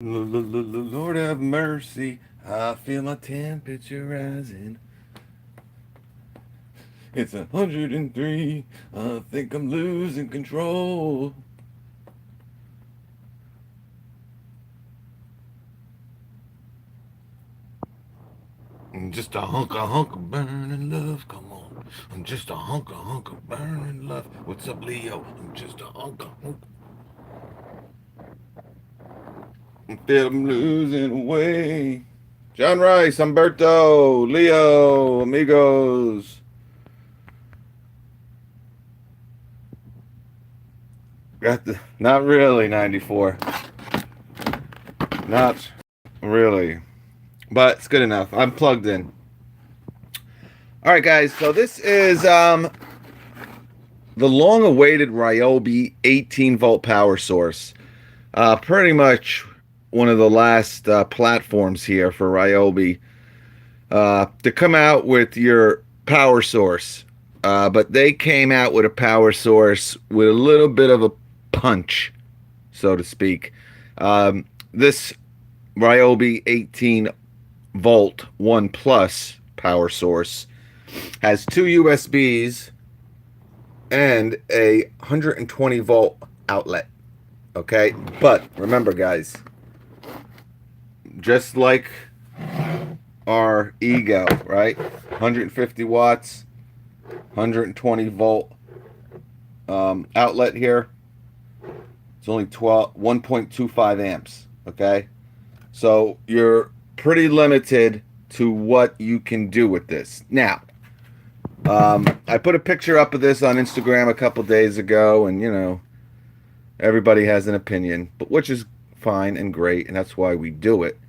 Lord have mercy, I feel my temperature rising. It's 103, I think I'm losing control. I'm just a hunk of burning love, come on. I'm just a hunk of burning love. What's up, Leo? I'm just a hunk. I feel I'm losing away. John Rice, Humberto, Leo, amigos. Got the not really 94. Not really. But it's good enough. I'm plugged in. Alright guys, so this is the long-awaited Ryobi 18-volt power source. Pretty much one of the last platforms here for Ryobi to come out with your power source. But they came out with a power source with a little bit of a punch, so to speak. This Ryobi 18 volt 1 plus power source has two USBs and a 120 volt outlet. Okay, but remember guys, just like our Ego, right? 150 watts, 120 volt outlet here. It's only 1.25 amps. Okay, so you're pretty limited to what you can do with this. Now, I put a picture up of this on Instagram a couple days ago, and you know, everybody has an opinion, but which is fine and great, and that's why we do it.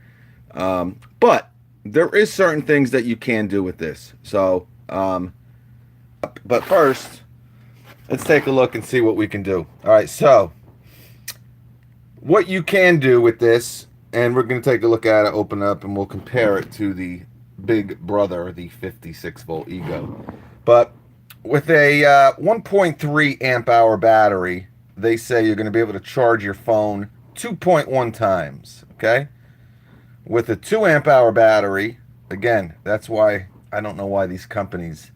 But there is certain things that you can do with this. So, but first, let's take a look and see what we can do. All right, so what you can do with this, and we're going to take a look at it, open it up, and we'll compare it to the big brother, the 56 volt Ego. But with a 1.3 amp hour battery, they say you're going to be able to charge your phone 2.1 times. Okay, with a 2 amp hour battery, again, that's why I don't know why these companies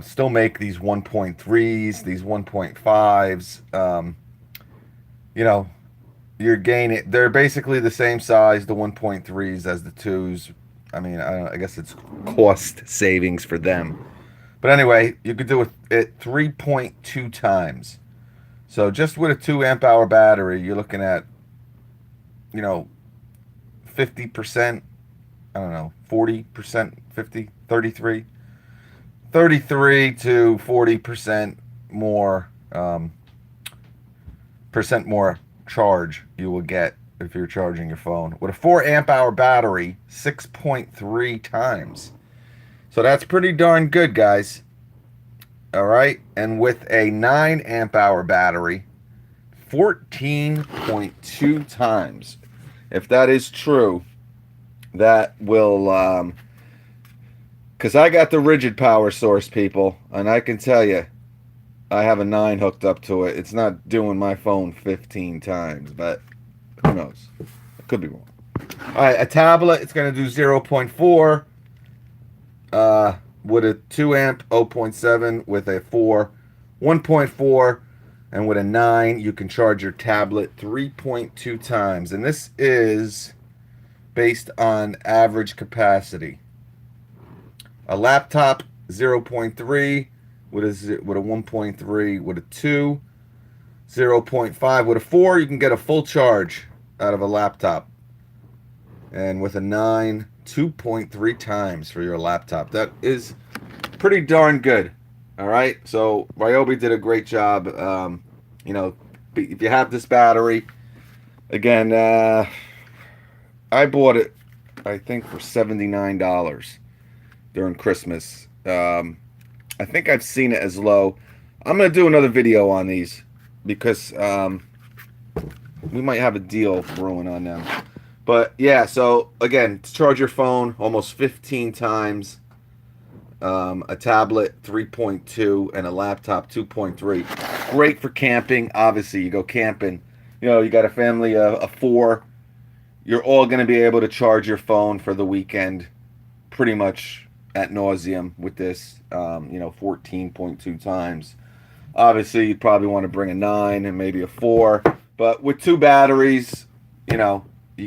still make these 1.3s, these 1.5s. You know, you're gaining, they're basically the same size, the 1.3s, as the 2s. I mean, I guess it's cost savings for them. But anyway, you could do it 3.2 times. So just with a 2 amp hour battery, you're looking at, you know, 50%, I don't know, 40%, 50, 33 to 40% more, percent more charge you will get if you're charging your phone. With a 4 amp hour battery, 6.3 times. So that's pretty darn good, guys. All right. And with a 9 amp hour battery, 14.2 times. If that is true, that will, because I got the rigid power source, people, and I can tell you, I have a 9 hooked up to it. It's not doing my phone 15 times, but who knows? I could be wrong. All right, a tablet, it's going to do 0.4 with a 2 amp, 0.7 with a 4, 1.4, and with a 9, you can charge your tablet 3.2 times. And this is based on average capacity. A laptop, 0.3 with a 1.3, with a 2, 0.5, with a 4, you can get a full charge out of a laptop. And with a 9, 2.3 times for your laptop. That is pretty darn good. All right, so Ryobi did a great job. You know, if you have this battery, again, I bought it, I think, for $79 during Christmas. I think I've seen it as low. I'm going to do another video on these because we might have a deal brewing on them. But yeah, so again, to charge your phone almost 15 times, a tablet 3.2, and a laptop 2.3. Great for camping. Obviously, you go camping, you got a family of 4, you're all going to be able to charge your phone for the weekend pretty much at nauseum with this, 14.2 times. Obviously, you'd probably want to bring a 9 and maybe a 4. But with 2 batteries, you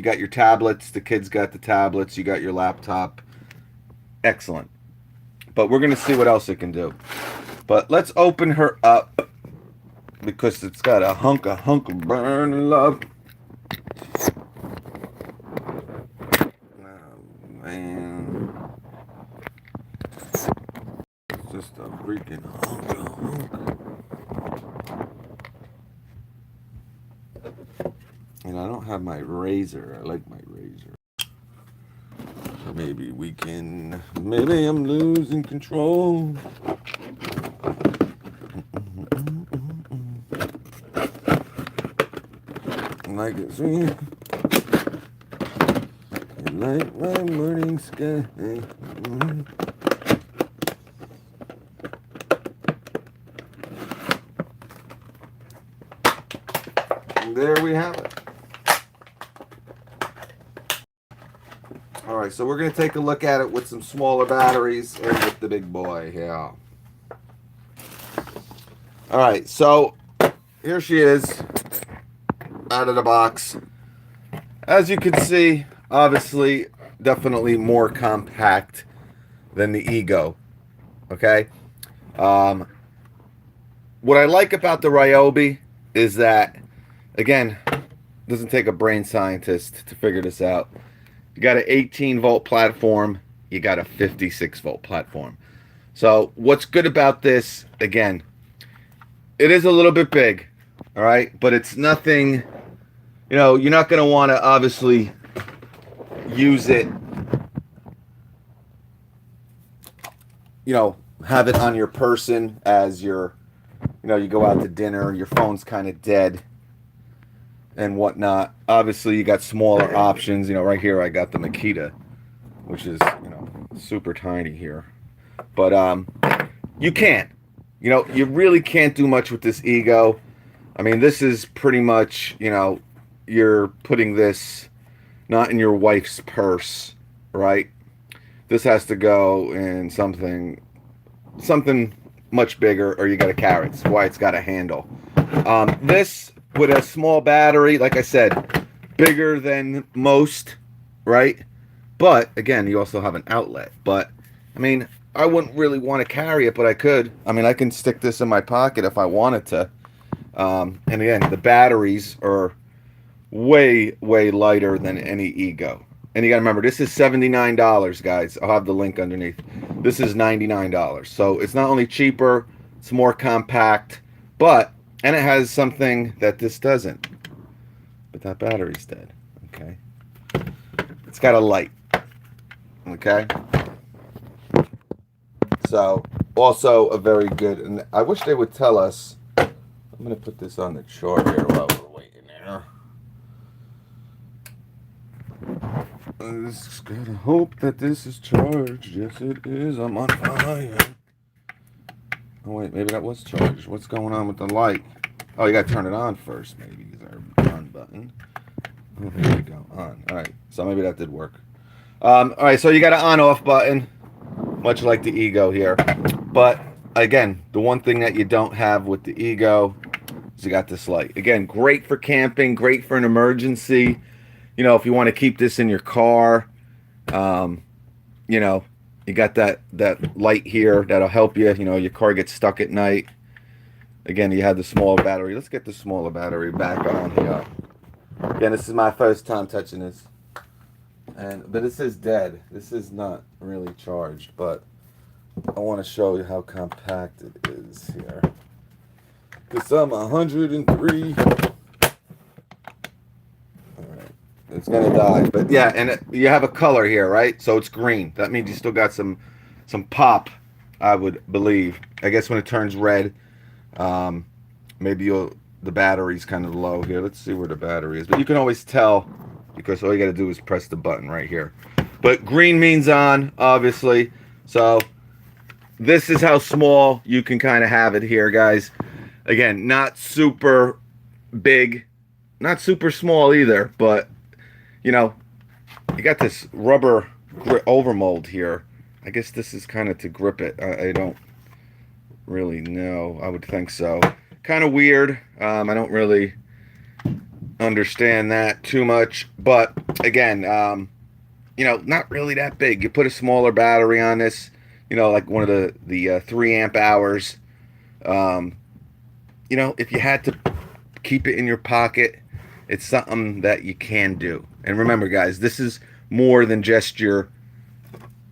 got your tablets. The kids got the tablets. You got your laptop. Excellent. But we're going to see what else it can do. But let's open her up because it's got a hunk of burning love. Oh, man. It's just a freaking hunk. And I don't have my razor. I like my razor. Maybe I'm losing control. Like it's me. Like my morning sky. And there we have it. Alright, so we're going to take a look at it with some smaller batteries and with the big boy here. Alright, so here she is out of the box. As you can see, obviously, definitely more compact than the Ego. Okay? What I like about the Ryobi is that, again, it doesn't take a brain scientist to figure this out. You got an 18 volt platform, you got a 56 volt platform. So what's good about this, again, it is a little bit big, all right, but it's nothing, you're not going to want to obviously use it, have it on your person as you go out to dinner, your phone's kind of dead and whatnot. Obviously, you got smaller options. Right here I got the Makita, which is, super tiny here. But you can't. You really can't do much with this Ego. I mean, this is pretty much, you're putting this not in your wife's purse, right? This has to go in something much bigger, or you got to carry it. That's why it's got a handle. This with a small battery, like I said, bigger than most, right? But again, you also have an outlet. But I mean, I wouldn't really want to carry it, but I could. I mean, I can stick this in my pocket if I wanted to. And again, the batteries are way lighter than any Ego. And you got to remember, this is $79, guys. I'll have the link underneath. This is $99. So it's not only cheaper, it's more compact, and it has something that this doesn't. But that battery's dead. Okay. It's got a light. Okay. So, also a very good, and I wish they would tell us. I'm going to put this on the charger while we're waiting there. I just gotta hope that this is charged. Yes, it is. I'm on fire. Oh, wait, maybe that was charged. What's going on with the light? Oh, you gotta turn it on first, maybe. Is there an on button? Oh, there we go. On. All right. So maybe that did work. All right. So you got an on-off button, much like the Ego here. But again, the one thing that you don't have with the Ego is you got this light. Again, great for camping, great for an emergency. If you want to keep this in your car, you got that light here that'll help you. Your car gets stuck at night. Again, you have the smaller battery. Let's get the smaller battery back on here. Again, this is my first time touching this. But this is dead. This is not really charged, but I want to show you how compact it is here. Because I'm 103. It's gonna die, but yeah, and you have a color here, right? So it's green. That means you still got some pop, I would believe. I guess when it turns red, maybe the battery's kind of low here. Let's see where the battery is, but you can always tell because all you got to do is press the button right here. But green means on, obviously. So this is how small you can kind of have it here, guys. Again, not super big. not super small either, but you know, you got this rubber overmold here. I guess this is kind of to grip it. I don't really know. I would think so. Kind of weird. I don't really understand that too much, but again, you know, not really that big. You put a smaller battery on this, you know, like one of the 3 amp hours. You know, if you had to keep it in your pocket, it's something that you can do. And remember, guys, this is more than just your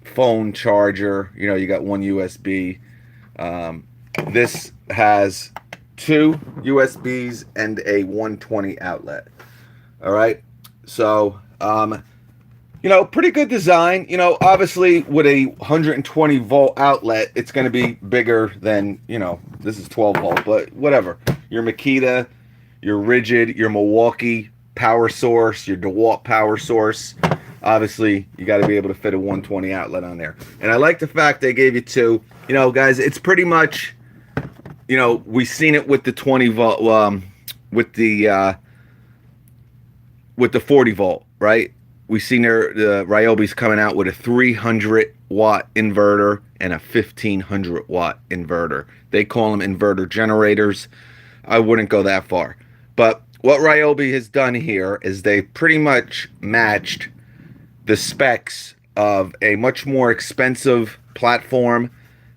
phone charger. You know, you got one USB. This has 2 USBs and a 120 outlet. All right, so you know, pretty good design. You know, obviously with a 120 volt outlet, it's going to be bigger than, you know, this is 12 volt, but whatever. Your Makita, your Rigid, your Milwaukee power source, your DeWalt power source. Obviously, you got to be able to fit a 120 outlet on there. And I like the fact they gave you 2. You know, guys, it's pretty much, you know, we've seen it with the 20 volt, with the 40 volt, right? We've seen the Ryobi's coming out with a 300 watt inverter and a 1500 watt inverter. They call them inverter generators. I wouldn't go that far. But what Ryobi has done here is they pretty much matched the specs of a much more expensive platform,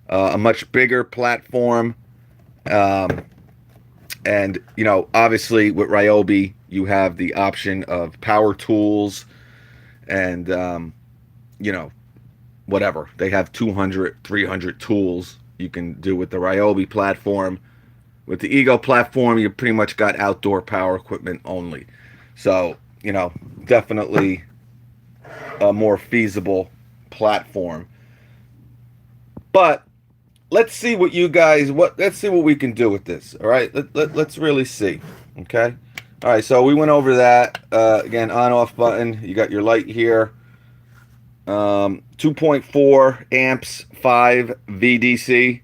a much bigger platform. And, you know, obviously with Ryobi, you have the option of power tools and, you know, whatever. They have 200, 300 tools you can do with the Ryobi platform. With the Ego platform, you pretty much got outdoor power equipment only. So, you know, definitely a more feasible platform. But let's see what you guys, let's see what we can do with this. All right, let's really see. Okay. All right, so we went over that. Again, on-off button. You got your light here. 2.4 amps, 5 VDC.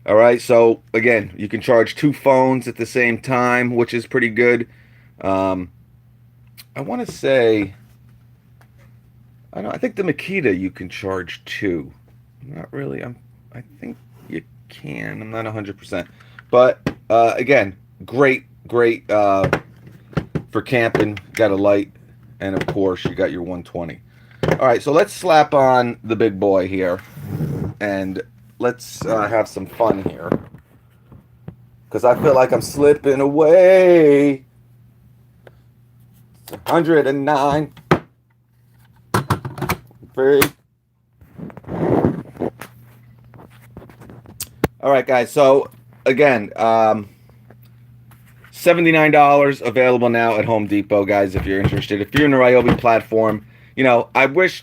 All right, so again, you can charge 2 phones at the same time, which is pretty good. I want to say, I think the Makita you can charge 2. Not really. I think you can. I'm not 100%. But again, great for camping. Got a light, and of course you got your 120. All right, so let's slap on the big boy here, and let's have some fun here, because I feel like I'm slipping away. It's 109. 3. All right, guys. So again, $79 available now at Home Depot, guys, if you're interested. If you're in the Ryobi platform, you know, I wish,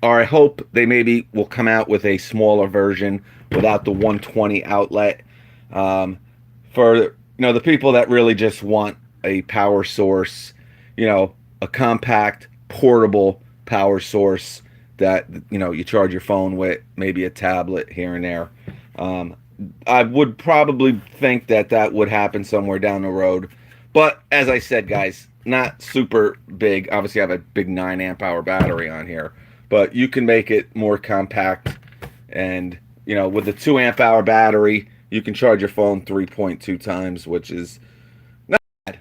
or I hope they maybe will come out with a smaller version without the 120 outlet. For, you know, the people that really just want a power source, you know, a compact, portable power source that, you know, you charge your phone with, maybe a tablet here and there. I would probably think that that would happen somewhere down the road. But as I said, guys, not super big. Obviously, I have a big 9 amp hour battery on here. But you can make it more compact. And, you know, with the 2 amp hour battery, you can charge your phone 3.2 times, which is not bad.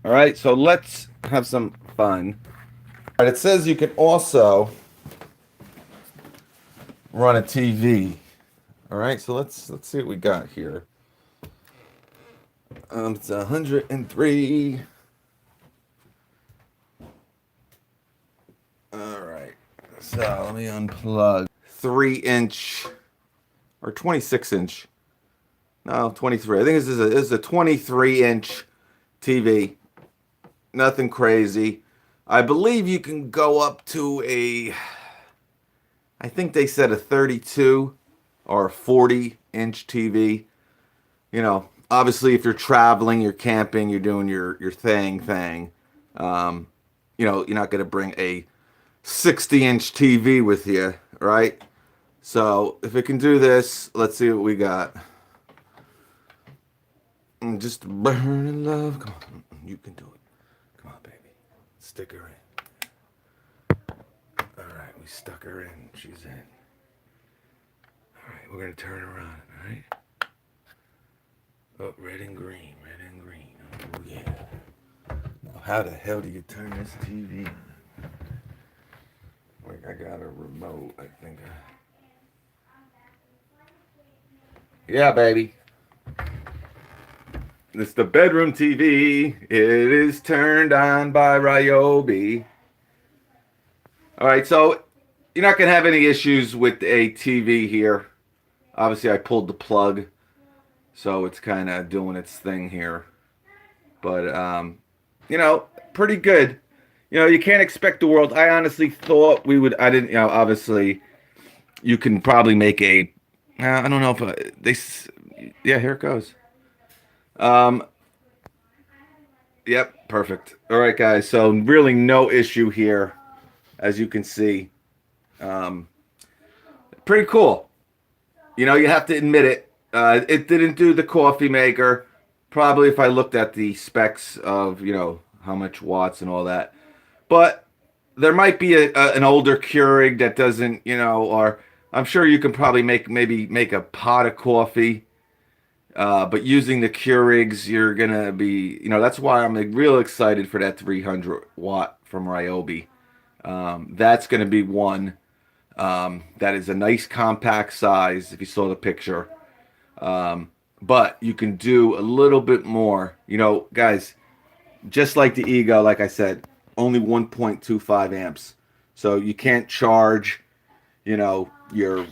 All right, so let's have some fun. All right, it says you can also run a TV. All right, so let's see what we got here. It's 103. All right, so let me unplug. 3-inch or 26-inch. No, 23. I think this is a 23-inch TV. Nothing crazy. I believe you can go up to a, I think they said a 32 or a 40-inch TV. You know, obviously if you're traveling, you're camping, you're doing your thing. You know, you're not going to bring a 60-inch TV with you, right? So if it can do this, let's see what we got. Just burning love. Come on, you can do it. stick her in. Alright, we stuck her in. She's in. Alright, we're going to turn her on, alright? Oh, red and green, red and green. Oh, yeah. Now, how the hell do you turn this TV on? Like, I got a remote, I think. Yeah, baby. It's the bedroom TV. It is turned on by Ryobi. Alright, so you're not going to have any issues with a TV here. Obviously, I pulled the plug, so it's kind of doing its thing here. But, you know, pretty good. You know, you can't expect the world. I honestly thought we would, I didn't, you know, obviously, you can probably make a, I don't know if, yeah, here it goes. Yep, perfect. All right, guys, so really no issue here, as you can see. Pretty cool. You know, you have to admit it. It didn't do the coffee maker. Probably if I looked at the specs of, you know, how much watts and all that. But there might be an older Keurig that doesn't, you know, or I'm sure you can probably maybe make a pot of coffee. But using the Keurigs, you're going to be, you know, that's why I'm real excited for that 300 watt from Ryobi. That's going to be one that is a nice compact size, if you saw the picture. But you can do a little bit more. You know, guys, just like the Ego, like I said, only 1.25 amps. So you can't charge, you know, your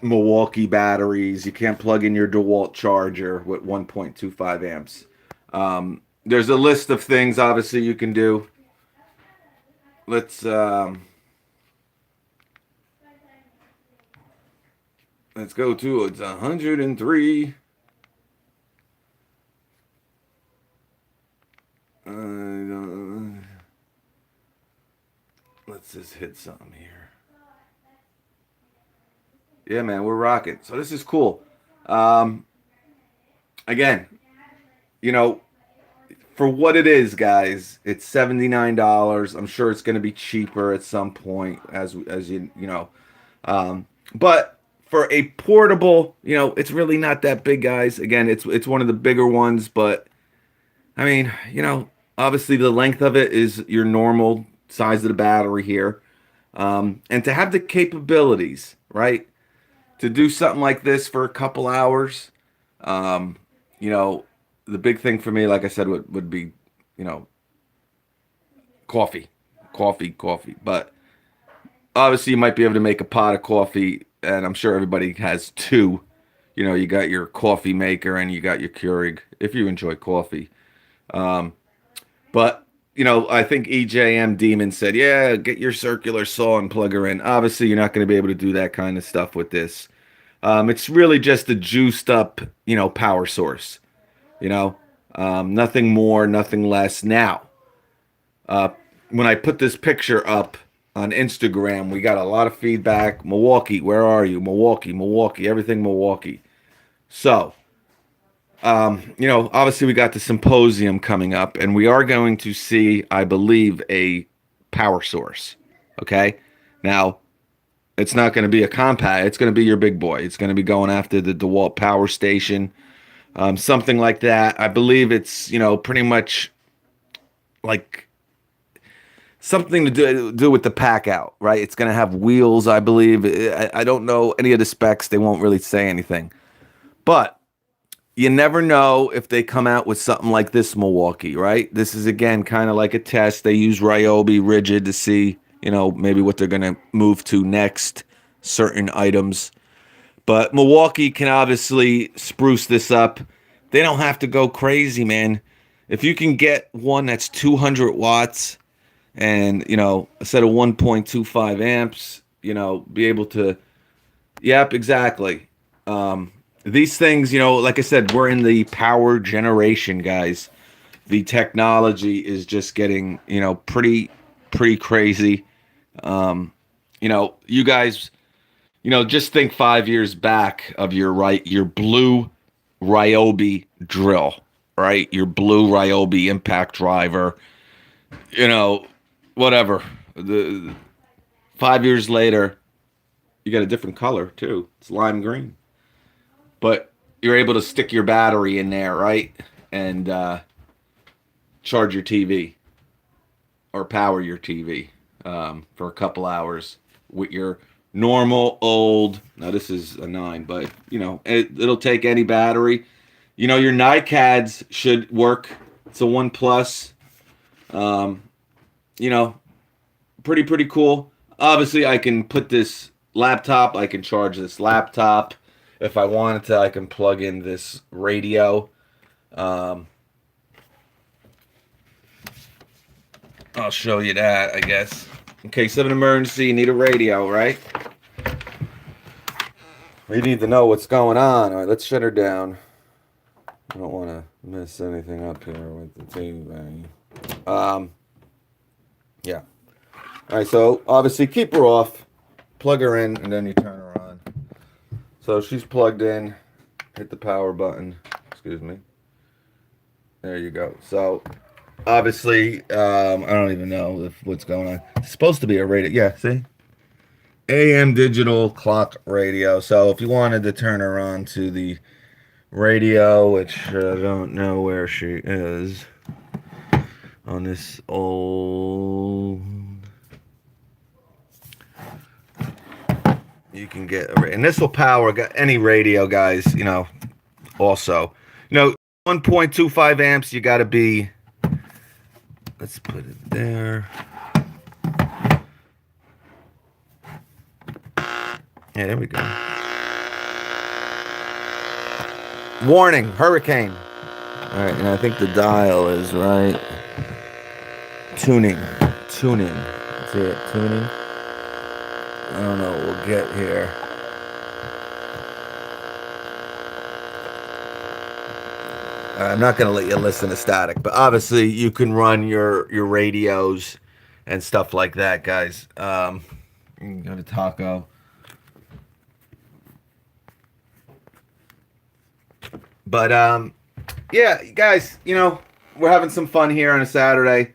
Milwaukee batteries. You can't plug in your DeWalt charger with 1.25 amps. There's a list of things, obviously, you can do. Let's go to, it's 103. Let's just hit something here. Yeah, man, we're rocking. So this is cool. Again, you know, for what it is, guys, it's $79. I'm sure it's going to be cheaper at some point, as you know. But for a portable, you know, it's really not that big, guys. Again, it's one of the bigger ones, but I mean, you know, obviously the length of it is your normal size of the battery here. And to have the capabilities, right, to do something like this for a couple hours, you know, the big thing for me, like I said, would be, you know, coffee. But obviously you might be able to make a pot of coffee, and I'm sure everybody has two. You know, you got your coffee maker and you got your Keurig, if you enjoy coffee. But, you know, I think EJM Demon said, yeah, get your circular saw and plug her in. Obviously, you're not going to be able to do that kind of stuff with this. It's really just a juiced up, you know, power source. You know, nothing more, nothing less. Now, when I put this picture up on Instagram, we got a lot of feedback. Milwaukee, where are you? Milwaukee, everything Milwaukee. So, you know, obviously we got the symposium coming up, and we are going to see, I believe, a power source. Okay? Now, it's not going to be a compact. It's going to be your big boy. It's going to be going after the DeWalt power station. Something like that. I believe it's, you know, pretty much like something to do with the pack out, right? It's going to have wheels, I believe. I don't know any of the specs. They won't really say anything. But you never know if they come out with something like this, Milwaukee, right? This is, again, kind of like a test. They use Ryobi rigid to see, you know, maybe what they're going to move to next, certain items. But Milwaukee can obviously spruce this up. They don't have to go crazy, man. If you can get one that's 200 watts and, you know, instead of 1.25 amps, you know, be able to, yep, exactly. These things, you know, like I said, we're in the power generation, guys. The technology is just getting, you know, pretty crazy. You know, you guys, you know, just think 5 years back of your blue Ryobi drill, right? Your blue Ryobi impact driver. You know, whatever. The 5 years later, you got a different color too. It's lime green. But you're able to stick your battery in there, right? And charge your TV or power your TV for a couple hours with your normal old. Now this is a 9, but you know it'll take any battery. You know your NiCads should work. It's a One Plus. You know, pretty cool. Obviously, I can put this laptop. I can charge this laptop. If I wanted to, I can plug in this radio. I'll show you that, I guess. In case of an emergency, you need a radio, right? We need to know what's going on. All right, let's shut her down. I don't want to mess anything up here with the TV. Yeah. All right, so obviously keep her off, plug her in, and then you turn her on. So she's plugged in. Hit the power button. Excuse me. There you go. So obviously, I don't even know what's going on. It's supposed to be a radio. Yeah, see? AM digital clock radio. So if you wanted to turn her on to the radio, which I don't know where she is on this old, you can get a, and this will power any radio, guys. You know, also, you know, 1.25 amps. You got to be. Let's put it there. Yeah, there we go. Warning, hurricane. All right, and I think the dial is right. Tuning. See it, tuning. I don't know what we'll get here. I'm not going to let you listen to static, but obviously you can run your radios and stuff like that, guys. You can go to Taco. But yeah, guys, you know, we're having some fun here on a Saturday.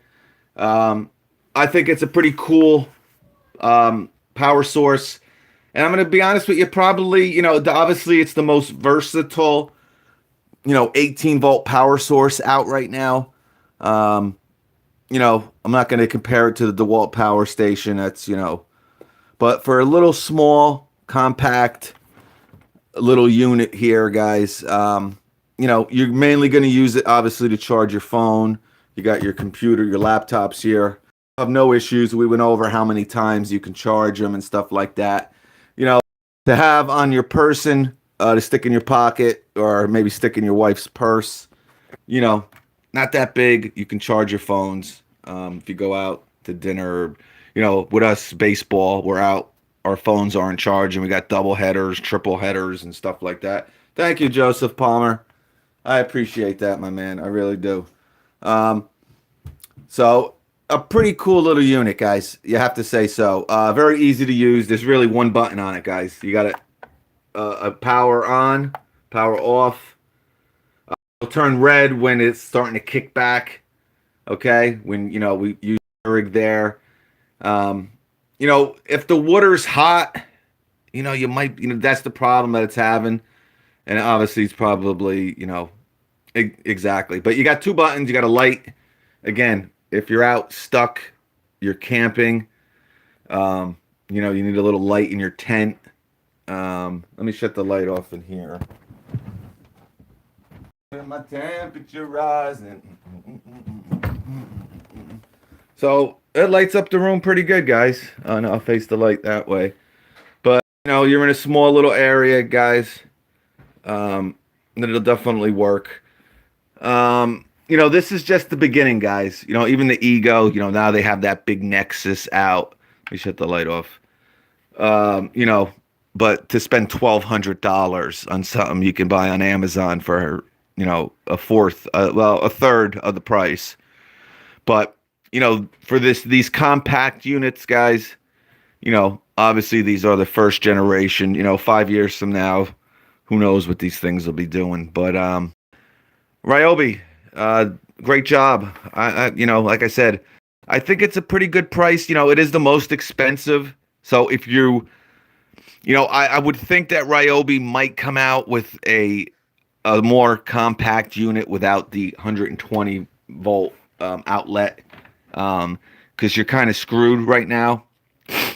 I think it's a pretty cool power source. And I'm going to be honest with you, probably, you know, obviously it's the most versatile, you know, 18-volt power source out right now. You know, I'm not going to compare it to the DeWalt power station. That's, you know, but for a little small, compact, little unit here, guys, you know, you're mainly going to use it, obviously, to charge your phone. You got your computer, your laptops here. I have no issues. We went over how many times you can charge them and stuff like that. You know, to have on your person, to stick in your pocket, or maybe stick in your wife's purse. You know, not that big. You can charge your phones. If you go out to dinner, you know, with us, baseball, we're out. Our phones aren't charging. We got double headers, triple headers, and stuff like that. Thank you, Joseph Palmer. I appreciate that, my man. I really do. So, a pretty cool little unit, guys. You have to say so. Very easy to use. There's really one button on it, guys. You got a power on, power off. It'll turn red when it's starting to kick back. Okay? When, you know, we use the rig there. You know, if the water's hot, you know, you might, you know, that's the problem that it's having. And obviously it's probably, you know, exactly. But you got two buttons. You got a light. Again, if you're out stuck, you're camping, you know, you need a little light in your tent. Let me shut the light off in here. My temperature rising. So it lights up the room pretty good, guys. No, I'll face the light that way. But, you know, you're in a small little area, guys. It'll definitely work. You know, this is just the beginning, guys. You know, even the Ego, you know, now they have that big Nexus out. Let me shut the light off. You know, but to spend $1,200 on something you can buy on Amazon for, you know, a third of the price. But, you know, for these compact units, guys, you know, obviously these are the first generation. You know, 5 years from now, who knows what these things will be doing. But Ryobi, great job. You know, like I said, I think it's a pretty good price. It is the most expensive. So if I would think that Ryobi might come out with a more compact unit without the 120 volt outlet, because you're kind of screwed right now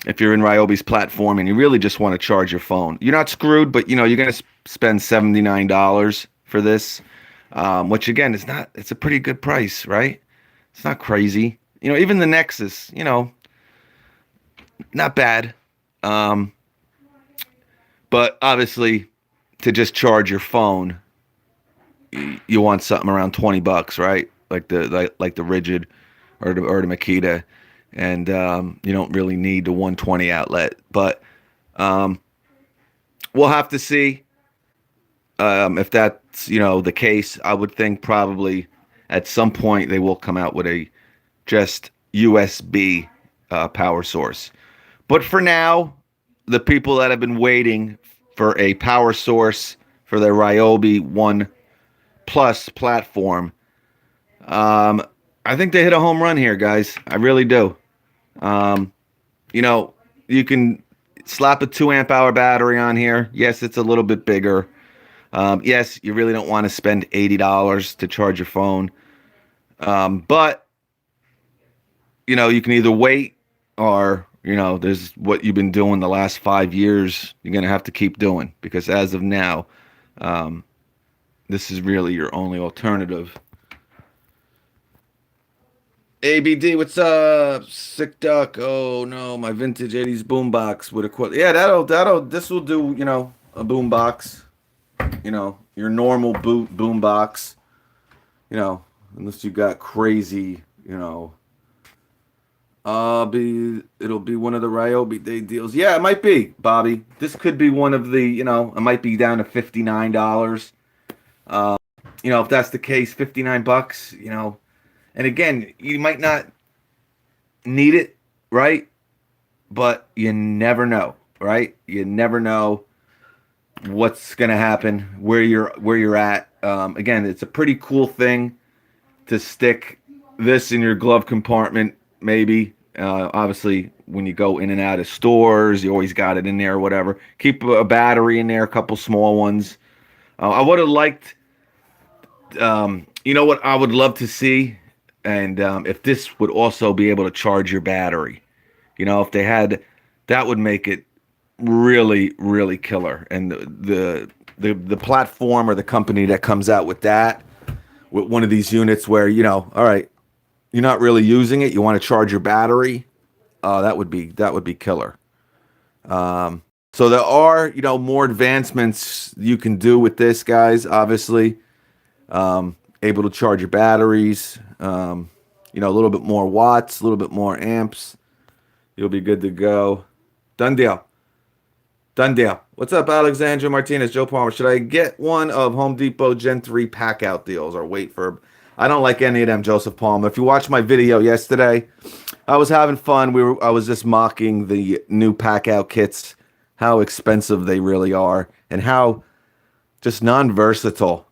if you're in Ryobi's platform and you really just want to charge your phone. You're not screwed, but you're going to spend $79 for this, which again is not. It's a pretty good price, right? It's not crazy. Even the Nexus, not bad. Um, but obviously, to just charge your phone, you want something around $20, right? Like the Rigid or the Makita, and you don't really need the 120 outlet. But we'll have to see if that's the case. I would think probably at some point they will come out with a just USB power source. But for now, the people that have been waiting for a power source for their Ryobi One Plus platform, I think they hit a home run here, guys. I really do. Um, you can slap a 2 amp hour battery on here. Yes, it's a little bit bigger. Yes, you really don't want to spend $80 to charge your phone. But you can either wait or, there's what you've been doing the last 5 years. You're going to have to keep doing, because as of now, this is really your only alternative. ABD, what's up? Sick duck. Oh no, my vintage 80s boombox with a Yeah, this will do, a boombox. Your normal boombox. Unless you got crazy, it'll be one of the Ryobi Day deals. Yeah, it might be, Bobby. This could be one of the, it might be down to $59. If that's the case, $59, and again, you might not need it, right? But you never know, right? You never know what's gonna happen, where you're at. Again, it's a pretty cool thing to stick this in your glove compartment, maybe. Obviously, when you go in and out of stores, you always got it in there or whatever. Keep a battery in there, a couple small ones. I would have liked, what I would love to see, and if this would also be able to charge your battery. If they had, that would make it really, really killer. And the platform or the company that comes out with that, with one of these units where, all right, you're not really using it, you want to charge your battery, that would be killer. So there are, more advancements you can do with this, guys. Obviously, able to charge your batteries, a little bit more watts, a little bit more amps. You'll be good to go. Done deal. Done deal. What's up, Alexandra Martinez, Joe Palmer? Should I get one of Home Depot Gen 3 pack out deals or wait for... I don't like any of them, Joseph Palmer. If you watched my video yesterday, I was having fun. I was just mocking the new pack out kits, how expensive they really are, and how just non-versatile.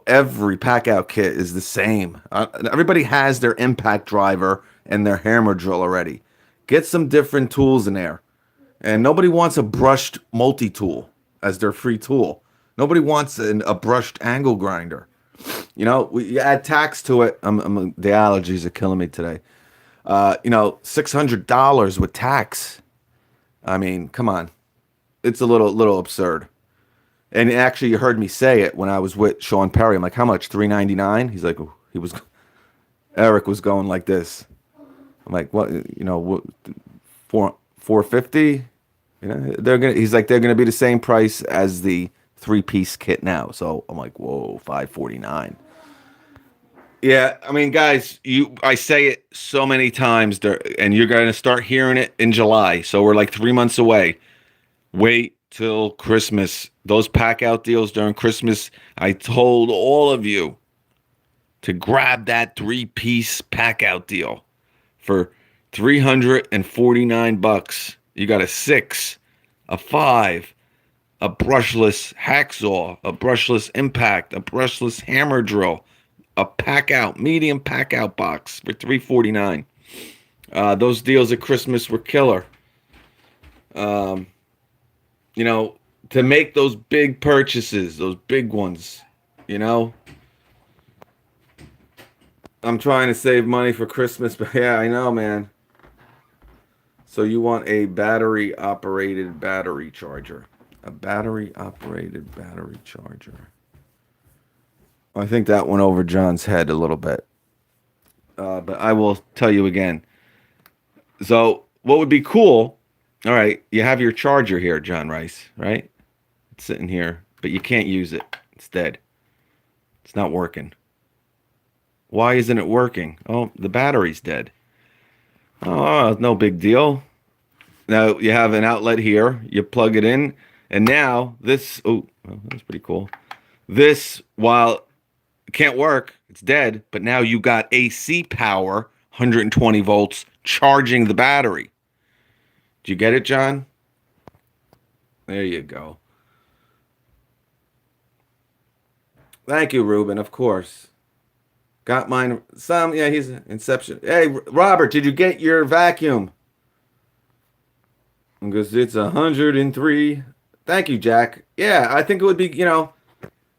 Every pack out kit is the same. Everybody has their impact driver and their hammer drill already. Get some different tools in there. And nobody wants a brushed multi-tool as their free tool. Nobody wants a brushed angle grinder. You add tax to it. The allergies are killing me today. $600 with tax. I mean, come on. It's a little absurd. And actually, you heard me say it when I was with Sean Perry. I'm like, how much? $399? He's like, Eric was going like this. I'm like, what? What? $450? They're gonna be the same price as the 3-piece kit now. So I'm like, whoa, $549. Yeah, I mean, guys, I say it so many times, and you're gonna start hearing it in July. So we're like 3 months away. Wait till Christmas. Those pack out deals during Christmas. I told all of you to grab that 3-piece pack out deal for $349. You got a 6, a 5, a brushless hacksaw, a brushless impact, a brushless hammer drill, a pack out, medium pack out box for $349. Those deals at Christmas were killer. You know, to make those big purchases, those big ones, you know. I'm trying to save money for Christmas, but yeah, I know, man. So you want a battery operated battery charger. A battery operated battery charger. I think that went over John's head a little bit. But I will tell you again. So what would be cool? All right, you have your charger here, John Rice, right? It's sitting here, but you can't use it. It's dead. It's not working. Why isn't it working? Oh, the battery's dead. Oh, no big deal. Now you have an outlet here. You plug it in, and now this. Oh, well, that's pretty cool. This, while it can't work, it's dead. But now you got AC power, 120 volts, charging the battery. Do you get it, John? There you go. Thank you, Ruben. Of course. Got mine. Some, yeah, he's Inception. Hey, Robert, did you get your vacuum? Because it's 103. Thank you, Jack. Yeah, I think it would be,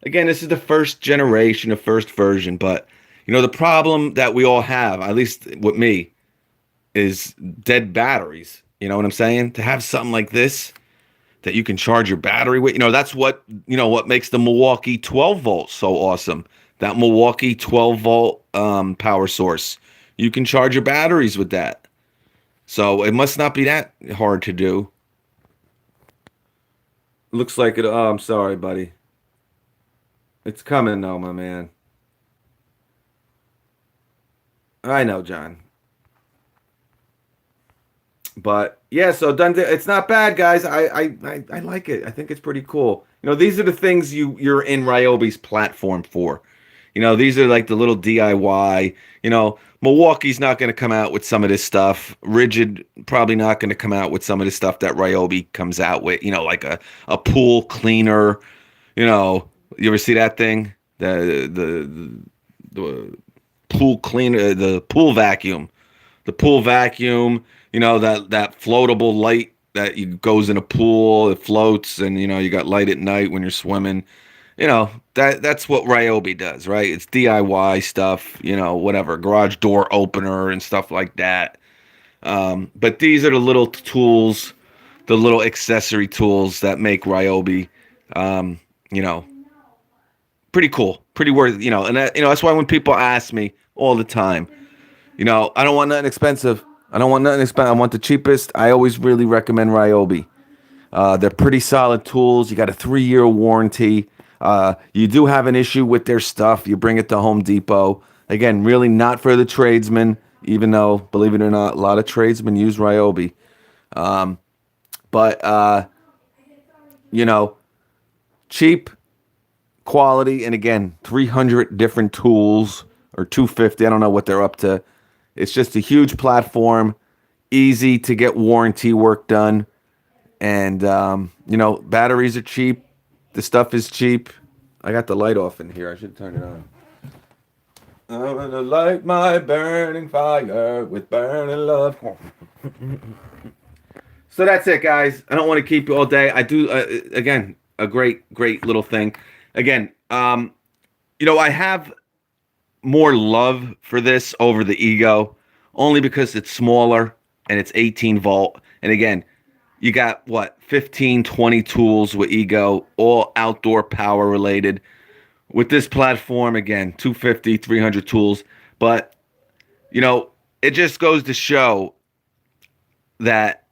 again, this is the first generation, the first version, but, the problem that we all have, at least with me, is dead batteries. You know what I'm saying? To have something like this that you can charge your battery with, that's what makes the Milwaukee 12 volt so awesome. That Milwaukee 12 volt power source. You can charge your batteries with that. So it must not be that hard to do. Looks like it. Oh, I'm sorry, buddy. It's coming though, my man. I know, John. But yeah, so done. It's not bad, guys. I like it. I think it's pretty cool. These are the things you're in Ryobi's platform for. These are like the little DIY. Milwaukee's not going to come out with some of this stuff. Rigid probably not going to come out with some of the stuff that Ryobi comes out with. Like a pool cleaner. You ever see that thing? The pool cleaner, the pool vacuum. The pool vacuum, that floatable light that goes in a pool, it floats, and you got light at night when you're swimming. That's what Ryobi does, right? It's DIY stuff, whatever, garage door opener and stuff like that. But these are the little tools, the little accessory tools that make Ryobi, you know, pretty cool, pretty worth, and that's why when people ask me all the time, I don't want nothing expensive. I don't want nothing expensive. I want the cheapest. I always really recommend Ryobi. They're pretty solid tools. You got a 3-year warranty. You do have an issue with their stuff, you bring it to Home Depot. Again, really not for the tradesmen, even though, believe it or not, a lot of tradesmen use Ryobi. But cheap, quality, and again, 300 different tools, or 250. I don't know what they're up to. It's just a huge platform, easy to get warranty work done. And, batteries are cheap. The stuff is cheap. I got the light off in here. I should turn it on. I'm going to light my burning fire with burning love. So that's it, guys. I don't want to keep you all day. I do, again, a great little thing. Again, I have more love for this over the Ego, only because it's smaller and it's 18 volt. And again, you got 15, 20 tools with Ego, all outdoor power related. With this platform, again, 250, 300 tools. But, it just goes to show that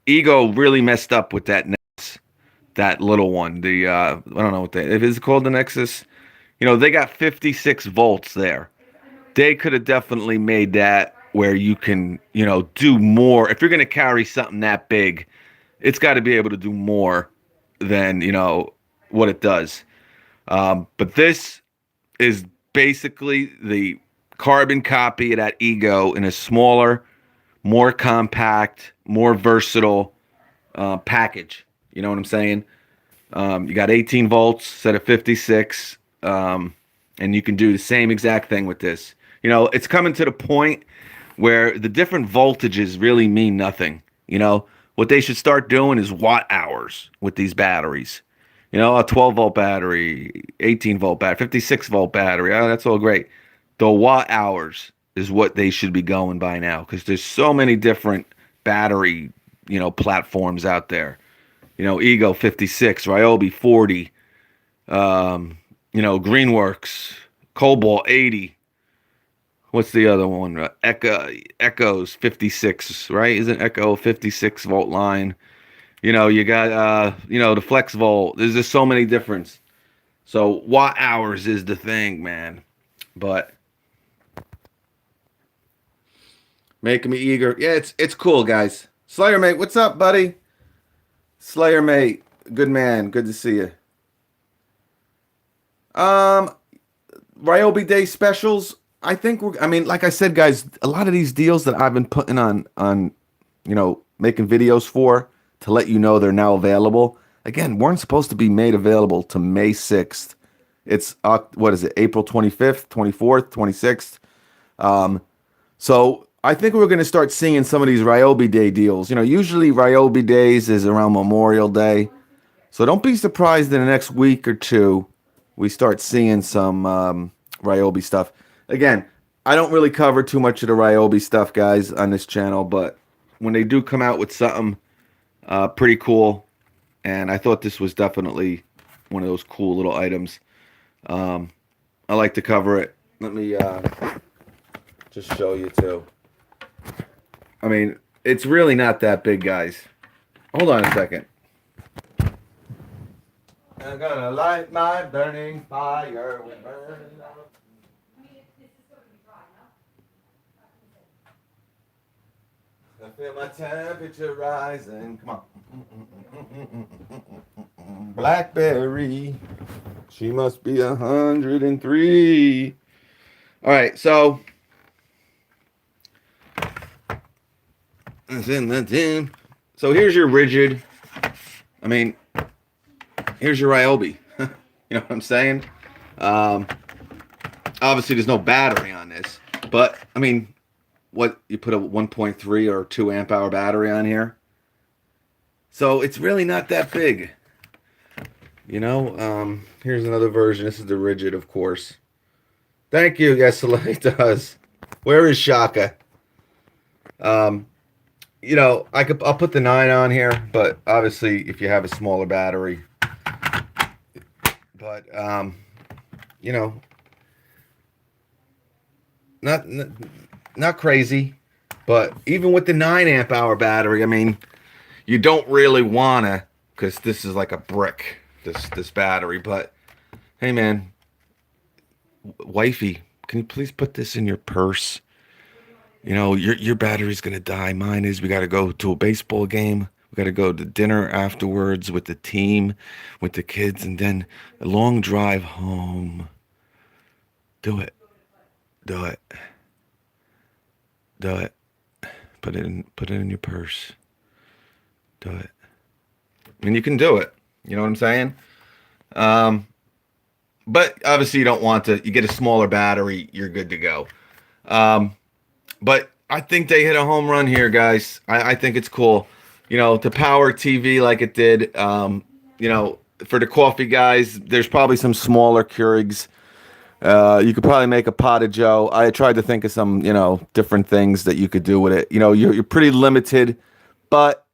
Ego really messed up with that Nexus, that little one. The, I don't know if it's called the Nexus. They got 56 volts there. They could have definitely made that where you can, do more. If you're going to carry something that big, it's got to be able to do more than, what it does. But this is basically the carbon copy of that Ego in a smaller, more compact, more versatile package. You know what I'm saying? You got 18 volts instead of 56. And you can do the same exact thing with this. It's coming to the point where the different voltages really mean nothing. You know, what they should start doing is watt hours with these batteries. You know, a 12-volt battery, 18-volt battery, 56-volt battery. Oh, that's all great. The watt hours is what they should be going by now, because there's so many different battery, you know, platforms out there. You know, Ego 56, Ryobi 40, you know, Greenworks, Cobalt 80. What's the other one? Echo's 56, right? Isn't Echo a 56 volt line? You know, you got you know, the flex volt. There's just so many difference. So watt hours is the thing, man. But making me eager. Yeah, it's cool, guys. Slayer mate, what's up, buddy? Slayer mate, good man. Good to see you. Ryobi Day specials. I think I mean, like I said, guys, a lot of these deals that I've been putting on, you know, making videos for to let you know they're now available. Again, weren't supposed to be made available to May 6th. It's what is it? April 25th, 24th, 26th. So I think we're going to start seeing some of these Ryobi Day deals. You know, usually Ryobi Days is around Memorial Day. So don't be surprised in the next week or two we start seeing some Ryobi stuff. Again, I don't really cover too much of the Ryobi stuff, guys, on this channel, but when they do come out with something pretty cool, and I thought this was definitely one of those cool little items, I like to cover it. Let me just show you too. I mean, it's really not that big, guys. Hold on a second. I'm gonna light my burning fire. I feel my temperature rising. Come on. Blackberry. She must be 103. All right, so it's in the tin. So here's your rigid. I mean, here's your Ryobi. You know what I'm saying? Obviously, there's no battery on this, but I mean, what, you put a 1.3 or 2 amp hour battery on here, so it's really not that big. You know, here's another version. This is the rigid, of course. Thank you. Yes, it does. Where is Shaka? You know, I'll put the 9 on here, but obviously if you have a smaller battery. But you know, not crazy, but even with the 9 amp hour battery, I mean, you don't really wanna, because this is like a brick, this battery. But hey, man, wifey, can you please put this in your purse? You know, your battery's gonna die. Mine is. We gotta go to a baseball game. We gotta go to dinner afterwards with the team, with the kids, and then a long drive home. Do it. Do it. Do it. Put it in your purse. Do it. I mean, you can do it. You know what I'm saying? But obviously you don't want to. You get a smaller battery, you're good to go. But I think they hit a home run here, guys. I think it's cool. You know, to power TV like it did. You know, for the coffee guys, there's probably some smaller Keurigs. You could probably make a pot of Joe. I tried to think of some, you know, different things that you could do with it. You know, you're pretty limited, but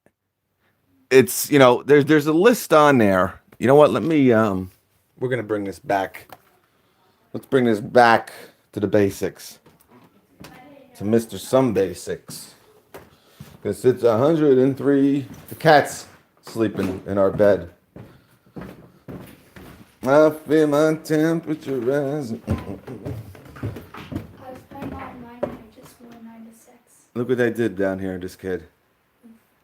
it's, you know, there's a list on there. You know what? Let me we're gonna bring this back. Let's bring this back to the basics. To Mr. Some Basics. Because it's 103. The cat's sleeping in our bed. I feel my temperature rising. I was playing all night and I just won 9 to 6. Look what they did down here, this kid.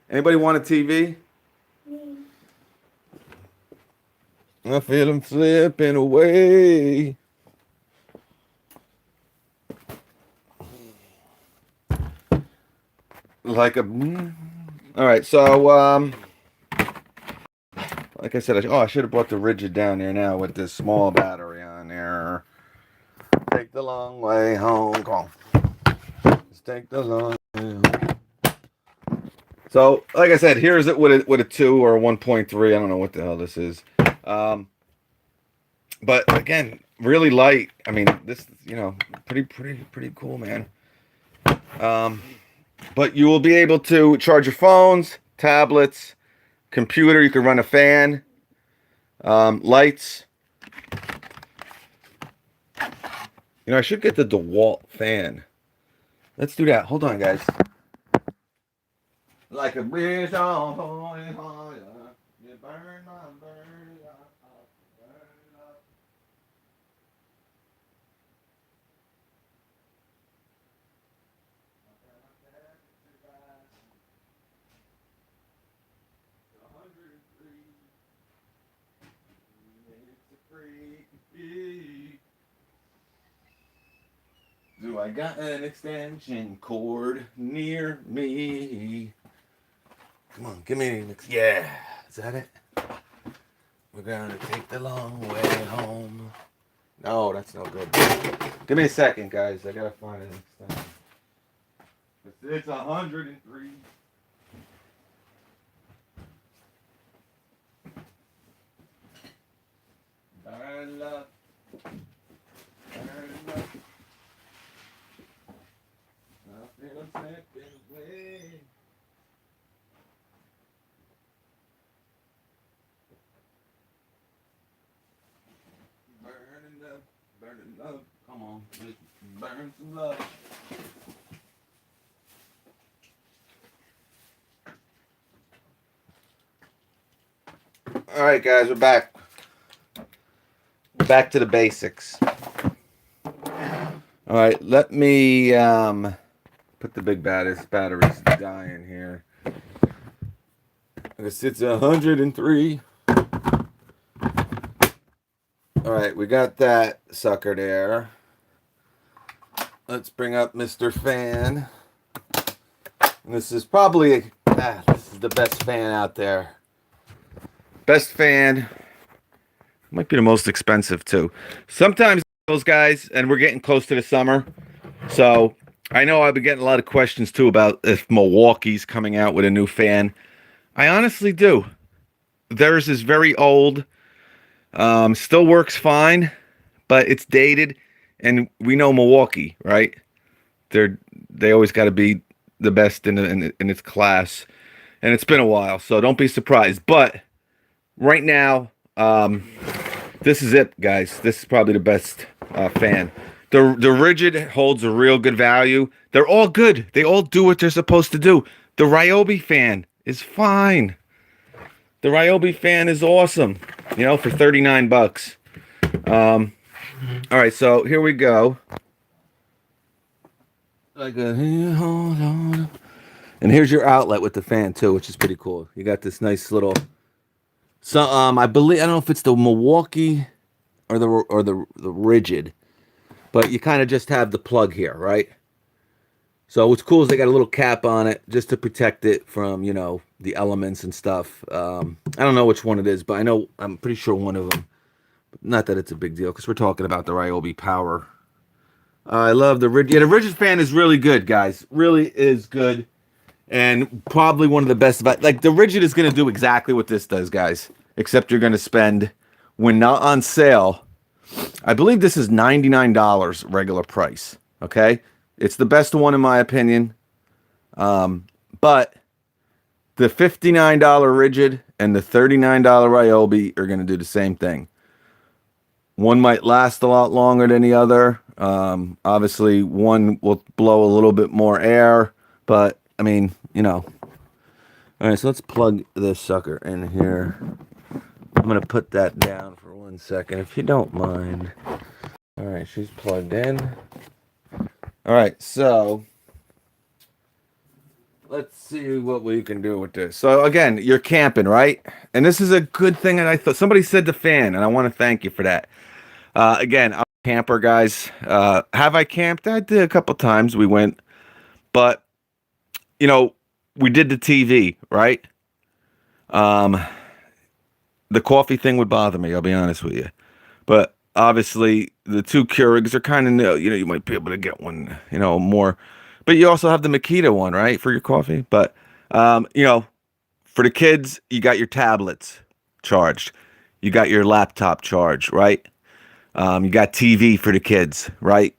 Anybody want a TV? Me. I feel him slipping away. Like a... All right, so, like I said, I should have brought the rigid down there now with this small battery on there. Take the long way home. Come on. This take the long way home. So, like I said, here's it with a 2 or a 1.3. I don't know what the hell this is. But again, really light. I mean, this, you know, pretty cool, man. But you will be able to charge your phones, tablets, computer. You can run a fan, lights. You know, I should get the DeWalt fan. Let's do that. Hold on, guys. Like a bridge on holy fire, you burn my burn up, burn up. Do I got an extension cord near me? Come on, give me an yeah. Is that it? We're gonna take the long way home. No, that's no good. Give me a second, guys. I gotta find an extension. It's 103. Burn up. Burn up. I feel a second way. Burning up. Come on, burn some love. All right, guys, we're back. We're back to the basics. All right, let me put the big batteries dying here. This it's 103. All right, we got that sucker there. Let's bring up Mr. Fan. And this is probably this is the best fan out there. Best fan. Might be the most expensive too. Sometimes those guys, and we're getting close to the summer, so I know I've been getting a lot of questions too about if Milwaukee's coming out with a new fan. I honestly do. Theirs is very old. Still works fine, but it's dated, and we know Milwaukee, right? They always got to be the best in its class, and it's been a while, so don't be surprised. But right now, this is it, guys. This is probably the best fan. The Rigid holds a real good value. They're all good. They all do what they're supposed to do. The Ryobi fan is fine. The Ryobi Fan Is Awesome. You know, for 39 bucks. All right, so here we go. Like a hold on. And here's your outlet with the fan too, which is pretty cool. You got this nice little. So I believe, I don't know if it's the Milwaukee or the Rigid, but you kind of just have the plug here, right? So what's cool is they got a little cap on it just to protect it from, you know, the elements and stuff. I don't know which one it is, but I'm pretty sure one of them. Not that it's a big deal, because we're talking about the Ryobi Power. I love the Rigid. Yeah, the Rigid fan is really good, guys. Really is good. And probably one of the best. Like, the Rigid is going to do exactly what this does, guys. Except you're going to spend, when not on sale, I believe this is $99 regular price. Okay? It's the best one in my opinion. But the $59 Rigid and the $39 Ryobi are going to do the same thing. One might last a lot longer than the other. Obviously, one will blow a little bit more air. But, I mean, you know. All right, so let's plug this sucker in here. I'm going to put that down for 1 second, if you don't mind. All right, she's plugged in. All right, so let's see what we can do with this. So again, you're camping, right? And this is a good thing. And I thought somebody said the fan, and I want to thank you for that. Again, I'm a camper, guys. Have I camped? I did a couple times. We went, but you know, we did the TV, right? The coffee thing would bother me. I'll be honest with you, but obviously the two Keurigs are kind of new. You know, you might be able to get one, you know, more. But But you also have the Makita one, right, for your coffee. But you know, for the kids, you got your tablets charged. You got your laptop charged, right? You got TV for the kids, right?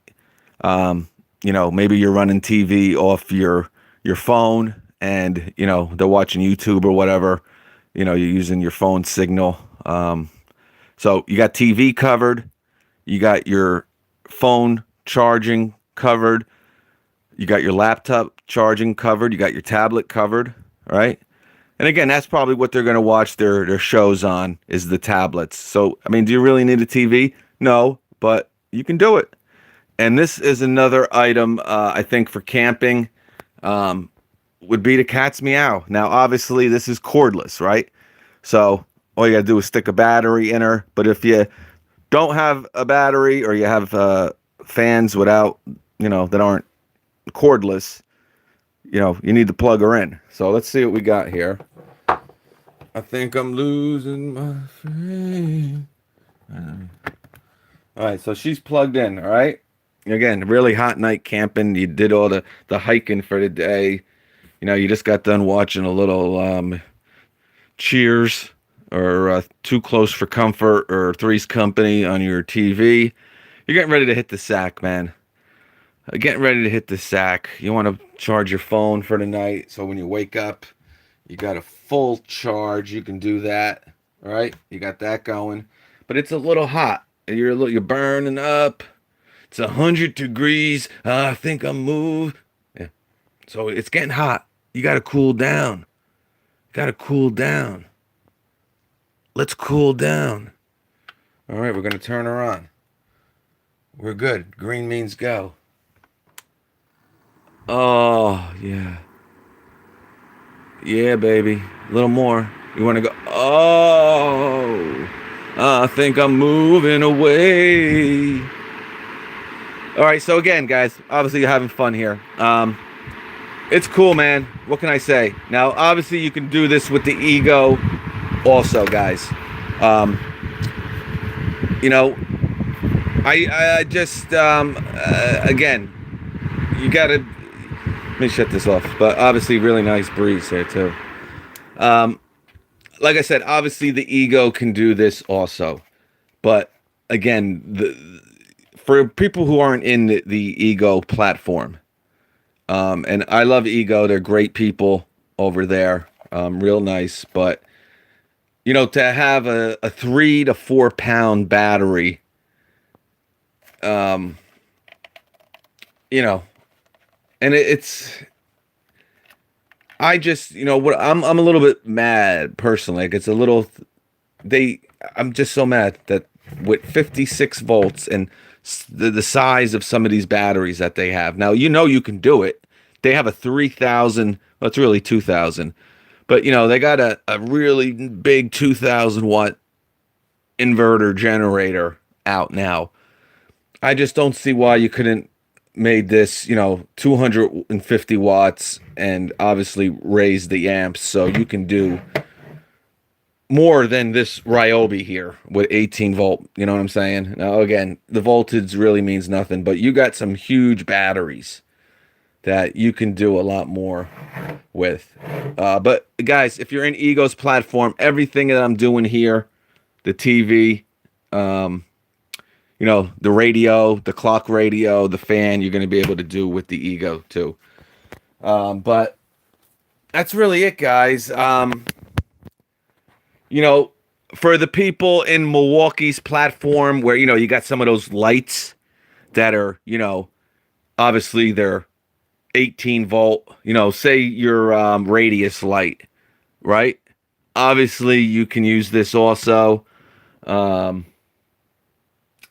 You know, maybe you're running TV off your phone, and you know they're watching YouTube or whatever. You know, you're using your phone signal. So you got TV covered. You got your phone charging covered. You got your laptop charging covered. You got your tablet covered, right? And again, that's probably what they're going to watch their shows on is the tablets. So, I mean, do you really need a TV? No, but you can do it. And this is another item, I think, for camping, would be the cat's meow. Now, obviously, this is cordless, right? So all you got to do is stick a battery in her. But if you don't have a battery or you have fans without, you know, that aren't cordless, you know, you need to plug her in. So let's see what we got here. I think I'm losing my faith. All right, so she's plugged in, all right? Again, really hot night camping. You did all the hiking for the day. You know, you just got done watching a little Cheers or Too Close for Comfort or Three's Company on your TV. You're getting ready to hit the sack, man. Getting ready to hit the sack. You want to charge your phone for the night, so when you wake up, you got a full charge. You can do that, all right? You got that going, but it's a little hot, and you're burning up. It's 100 degrees. I think I'm moved. Yeah, so it's getting hot. You got to cool down. Got to cool down. Let's cool down. All right, we're gonna turn her on. We're good. Green means go. Oh, yeah. Yeah, baby. A little more. You want to go? Oh, I think I'm moving away. All right, so again, guys, obviously you're having fun here. It's cool, man. What can I say? Now, obviously you can do this with the Ego also, guys. You know, I just, again, you got to, let me shut this off. But obviously, really nice breeze here too. Like I said, obviously the Ego can do this also. But again, for people who aren't in the Ego platform, and I love Ego, they're great people over there, real nice. But you know, to have a 3 to 4 pound battery, you know. And it's, I just, you know, what I'm a little bit mad personally. Like it's a little, I'm just so mad that with 56 volts and the size of some of these batteries that they have. Now, you know, you can do it. They have a 3,000, well, it's really 2,000, but you know, they got a really big 2,000 watt inverter generator out now. I just don't see why you couldn't made this, you know, 250 watts and obviously raise the amps so you can do more than this Ryobi here with 18 volt. You know what I'm saying? Now, again, the voltage really means nothing, but you got some huge batteries that you can do a lot more with. But guys, if you're in Ego's platform, everything that I'm doing here, the TV, you know, the radio, the clock radio, the fan, you're going to be able to do with the Ego too. But that's really it, guys. You know, for the people in Milwaukee's platform where, you know, you got some of those lights that are, you know, obviously they're 18 volt, you know, say your radius light, right? Obviously you can use this also.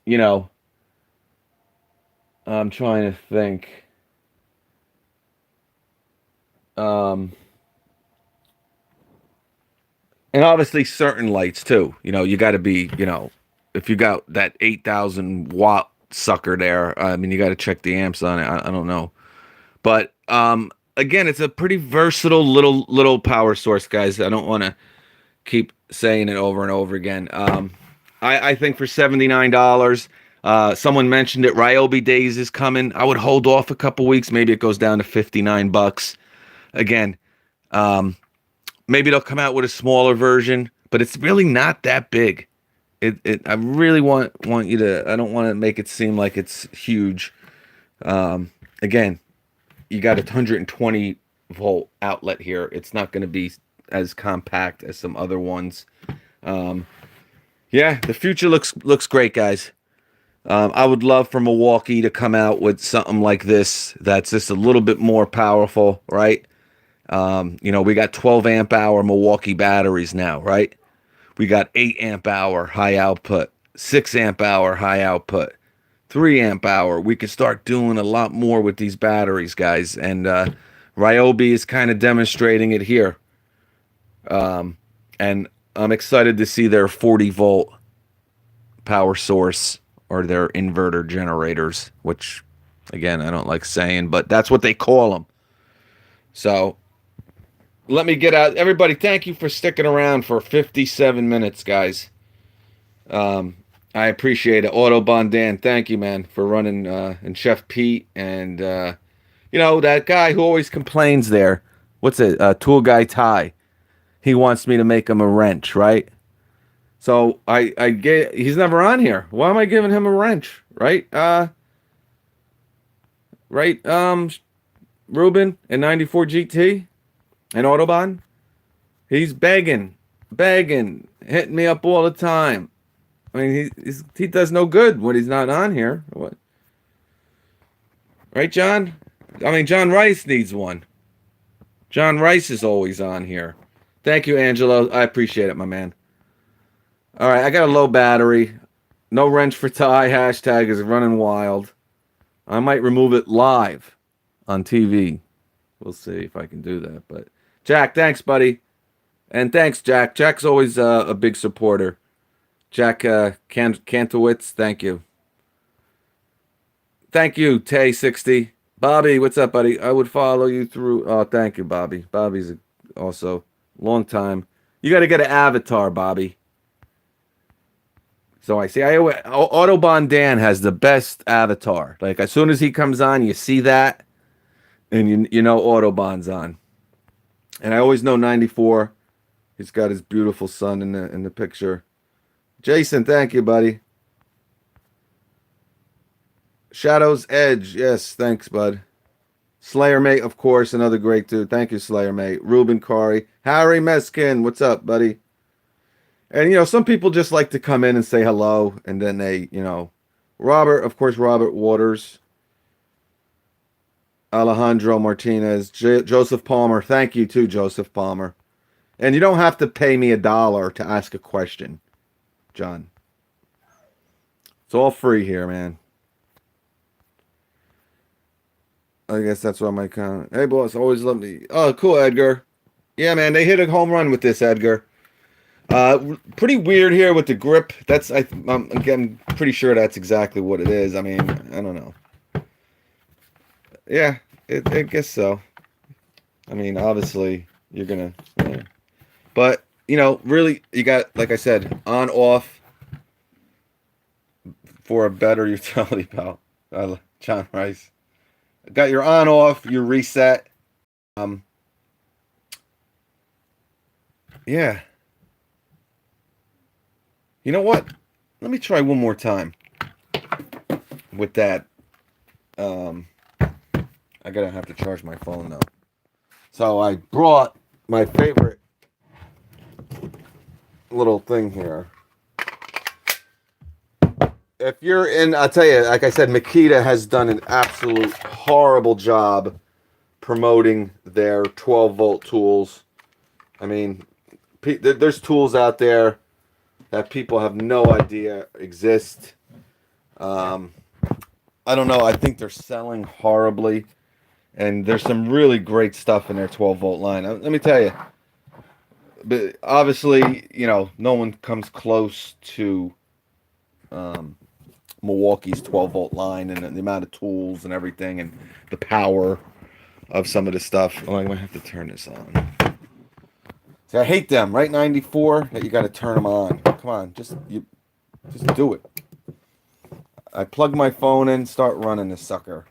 You know, I'm trying to think. And obviously certain lights too. You know, you got to be, you know, if you got that 8,000 watt sucker there, I mean, you got to check the amps on it. I don't know. But again, it's a pretty versatile little power source, guys. I don't want to keep saying it over and over again. I think for $79, Someone mentioned it. Ryobi Days is coming. I would hold off a couple weeks. Maybe it goes down to $59. Again, maybe they'll come out with a smaller version, but it's really not that big. I really want you to. I don't want to make it seem like it's huge. Again, you got a 120 volt outlet here. It's not going to be as compact as some other ones. Yeah, the future looks great, guys. I would love for Milwaukee to come out with something like this that's just a little bit more powerful, right? We got 12 amp hour Milwaukee batteries now, right? We got 8 amp hour high output, 6 amp hour high output, 3 amp hour. We could start doing a lot more with these batteries, guys. And Ryobi is kind of demonstrating it here. And I'm excited to see their 40 volt power source or their inverter generators, which, again, I don't like saying, but that's what they call them. So let me get out. Everybody, thank you for sticking around for 57 minutes, guys. I appreciate it. Autobahn Dan, thank you, man, for running, and Chef Pete, and that guy who always complains there. What's it? Tool Guy Ty. He wants me to make him a wrench, right? So he's never on here. Why am I giving him a wrench, right? Ruben and 94 GT and Autobahn. He's begging, hitting me up all the time. I mean, he does no good when he's not on here. What? Right, John? I mean, John Rice needs one. John Rice is always on here. Thank you, Angelo. I appreciate it, my man. All right, I got a low battery. No wrench for Ty. Hashtag is running wild. I might remove it live on TV. We'll see if I can do that. But Jack, thanks, buddy. And thanks, Jack. Jack's always a big supporter. Jack Kantowitz, thank you. Thank you, Tay60. Bobby, what's up, buddy? I would follow you through. Oh, thank you, Bobby. Bobby's also long time. You got to get an avatar, Bobby. So I see. Autobahn Dan has the best avatar. Like, as soon as he comes on, you see that, and you know Autobahn's on. And I always know 94. He's got his beautiful son in the picture. Jason, thank you, buddy. Shadow's Edge, yes, thanks, bud. Slayer Mate, of course, another great dude. Thank you, Slayer Mate. Ruben Kari, Harry Meskin, what's up, buddy? And some people just like to come in and say hello, and then they, Robert, of course, Robert Waters, Alejandro Martinez, Joseph Palmer. Thank you too, Joseph Palmer. And you don't have to pay me $1 to ask a question, John. It's all free here, man. I guess that's what my comment. Hey, boss, always love me. Oh, cool, Edgar. Yeah, man, they hit a home run with this, Edgar. Pretty weird here with the grip. I'm again pretty sure that's exactly what it is. I mean, I don't know. Yeah, I guess so. I mean, obviously you're gonna, but really, you got, like I said, on off for a better utility belt. John Rice. Got your on off, your reset. Yeah. You know what? Let me try one more time with that. I gotta have to charge my phone though. So I brought my favorite little thing here. If you're in, I'll tell you, like I said, Makita has done an absolute horrible job promoting their 12 volt tools. I mean, there's tools out there that people have no idea exist. I don't know. I think they're selling horribly. And there's some really great stuff in their 12 volt line. Let me tell you. But obviously, no one comes close to Milwaukee's 12 volt line and the amount of tools and everything and the power of some of the stuff. Oh, I might have to turn this on. See, I hate them, right? 94, that you got to turn them on. Come on, just do it. I plug my phone in, start running this sucker.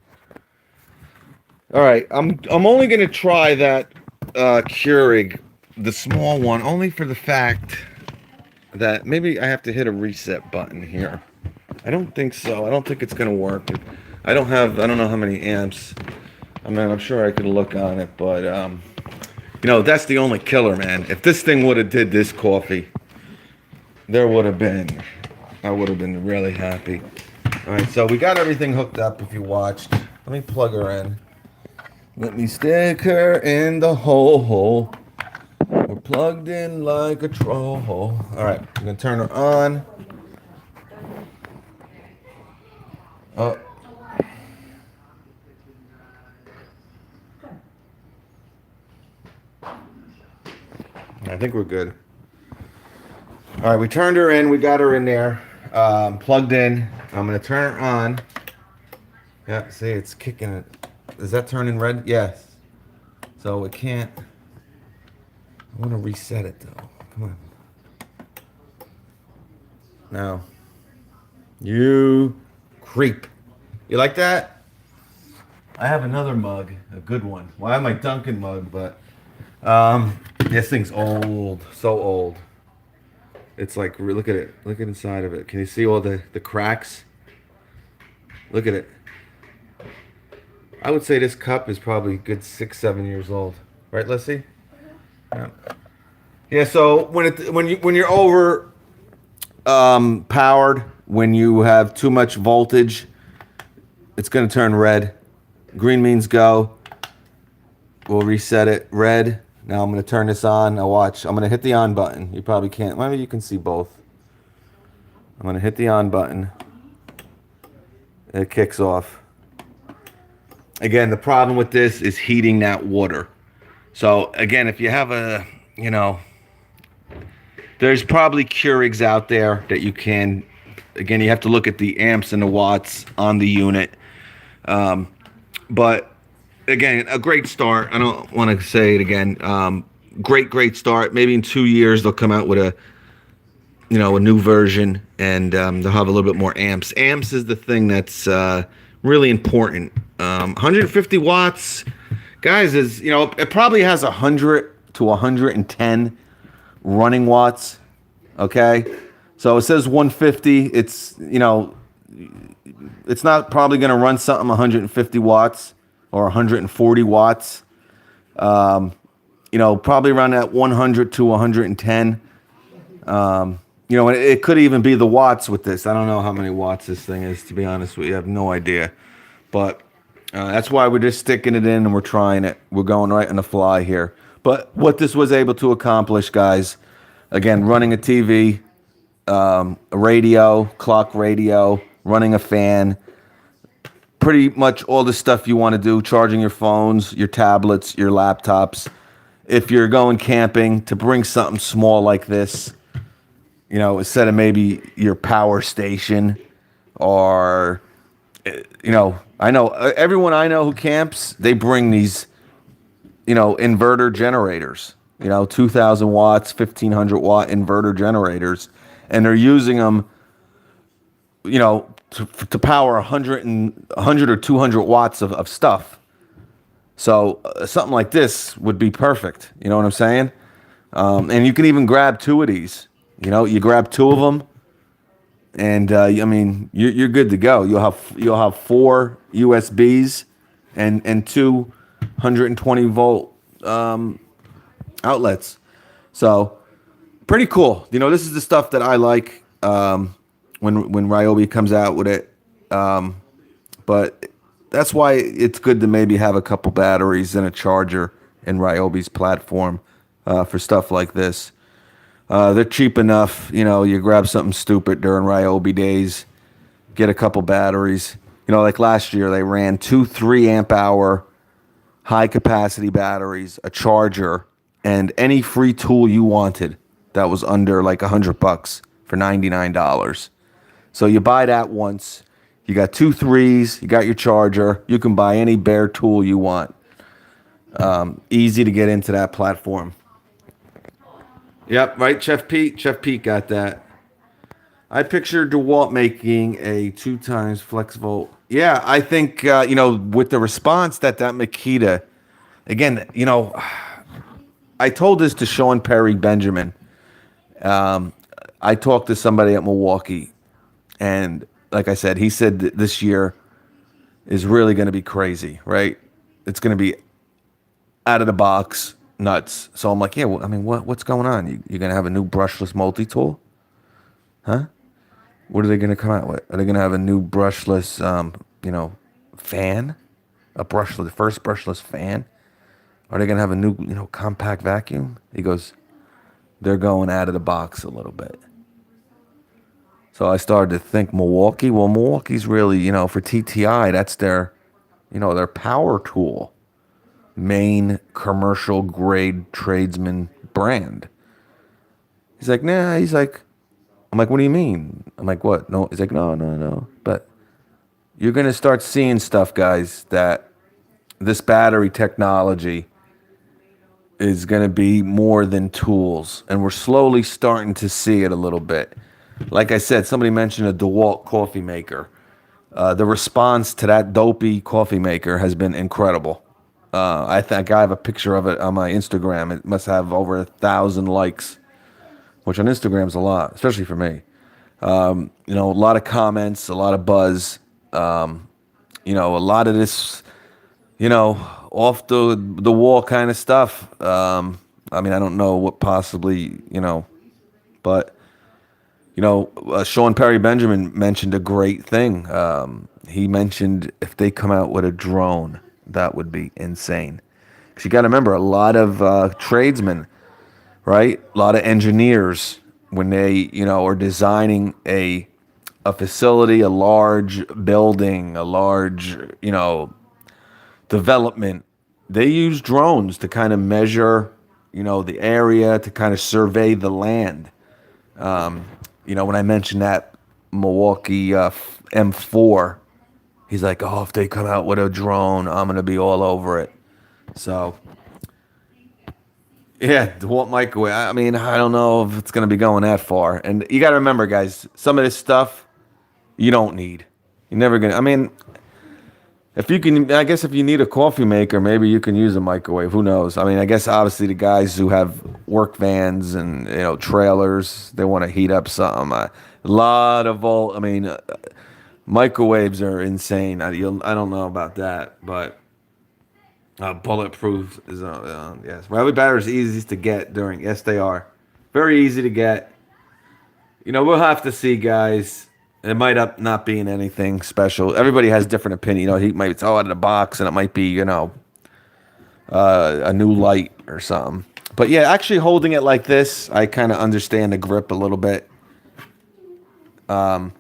All right, I'm only gonna try that Keurig, the small one, only for the fact that maybe I have to hit a reset button here. I don't think so. I don't think it's gonna work. I don't know how many amps. I mean, I'm sure I could look on it, but you know, that's the only killer, man. If this thing would have did this coffee, I would have been really happy. All right, so we got everything hooked up. If you watched, let me plug her in. Let me stick her in the hole. We're plugged in like a troll. All right, I'm gonna turn her on. Oh. I think we're good. All right, we turned her in. We got her in there, plugged in. I'm gonna turn her on. Yeah, see, it's kicking it. Is that turning red? Yes. So it can't. I want to reset it though. Come on. Now. You creep. You like that? I have another mug, a good one. Well, I have my Dunkin' mug, but this thing's old, so old. It's like, look at it. Look at inside of it. Can you see all the cracks? Look at it. I would say this cup is probably a good 6-7 years old, right, Leslie? Yeah. Yeah. So when you're over powered, when you have too much voltage, it's gonna turn red. Green means go. We'll reset it. Red. Now I'm gonna turn this on. Now watch. I'm gonna hit the on button. You probably can't. Maybe you can see both. I'm gonna hit the on button. It kicks off. Again, the problem with this is heating that water. So again, if you have a, you know, there's probably Keurigs out there that you can, again, you have to look at the amps and the watts on the unit. But again, a great start. I don't want to say it again. Great start. Maybe in 2 years they'll come out with a, you know, a new version, and they'll have a little bit more amps. Amps is the thing that's really important. 150 watts, guys, is, you know, it probably has 100 to 110 running watts. Okay, so it says 150. It's, you know, it's not probably going to run something 150 watts or 140 watts. You know, probably around that 100 to 110. You know, it could even be the watts with this. I don't know how many watts this thing is, to be honest with you. I have no idea. But that's why we're just sticking it in and we're trying it. We're going right on the fly here. But what this was able to accomplish, guys, again, running a TV, a radio, clock radio, running a fan, pretty much all the stuff you want to do, charging your phones, your tablets, your laptops. If you're going camping, to bring something small like this, you know, instead of maybe your power station, or, you know everyone I know who camps, they bring these, you know, inverter generators, you know, 2,000 watts, 1,500 watt inverter generators, and they're using them, you know, to power 100 or 200 watts of stuff. So something like this would be perfect. You know what I'm saying? And you can even grab two of these. You know, you grab two of them, and I mean, you're good to go. You'll have 4 USBs and 2 120 volt outlets. So pretty cool. You know, this is the stuff that I like when Ryobi comes out with it. But that's why it's good to maybe have a couple batteries and a charger in Ryobi's platform for stuff like this. They're cheap enough. You know, you grab something stupid during Ryobi days, get a couple batteries. You know, like last year, they ran 2 3-amp hour high capacity batteries, a charger, and any free tool you wanted that was under like $100 for $99. So you buy that once. You got 2 3s. You got your charger. You can buy any bare tool you want. Easy to get into that platform. Yep, right, Chef Pete? Chef Pete got that. I picture DeWalt making a 2 times flexible. Yeah, I think with the response that Makita, again, I told this to Sean Perry Benjamin. I talked to somebody at Milwaukee, and like I said, he said that this year is really going to be crazy, right? It's going to be out of the box nuts. So I'm like, yeah, well, I mean, what's going on? You're going to have a new brushless multi-tool? Huh? What are they going to come out with? Are they going to have a new brushless, fan? The first brushless fan? Are they going to have a new, compact vacuum? He goes, they're going out of the box a little bit. So I started to think Milwaukee. Well, Milwaukee's really, for TTI, that's their power tool, main commercial grade tradesman brand. He's like, nah. He's like, I'm like, what do you mean? I'm like, what? No. He's like, no. But you're gonna start seeing stuff, guys, that this battery technology is gonna be more than tools, and we're slowly starting to see it a little bit. Like I said, somebody mentioned a DeWalt coffee maker. The response to that dopey coffee maker has been incredible. I think I have a picture of it on my Instagram. It must have over 1,000 likes, which on Instagram's a lot, especially for me. A lot of comments, a lot of buzz. A lot of this, off the wall kind of stuff. I don't know what possibly, but Sean Perry Benjamin mentioned a great thing. He mentioned if they come out with a drone, that would be insane. Because you got to remember, a lot of tradesmen, right? A lot of engineers, when they, are designing a facility, a large building, a large, development, they use drones to kind of measure, the area, to kind of survey the land. When I mentioned that Milwaukee M4, he's like, oh, if they come out with a drone, I'm going to be all over it. So, yeah, DeWalt microwave. I don't know if it's going to be going that far. And you got to remember, guys, some of this stuff you don't need. You're never going to, if you need a coffee maker, maybe you can use a microwave. Who knows? I guess obviously the guys who have work vans and trailers, they want to heat up something. A lot of microwaves are insane. I don't know about that, but bulletproof is yes. Ryobi batteries are easy to get during. Yes, they are very easy to get. We'll have to see, guys. It might not being anything special. Everybody has different opinion. He might it's all out of the box, and it might be a new light or something. But yeah, actually holding it like this, I kind of understand the grip a little bit. Yeah,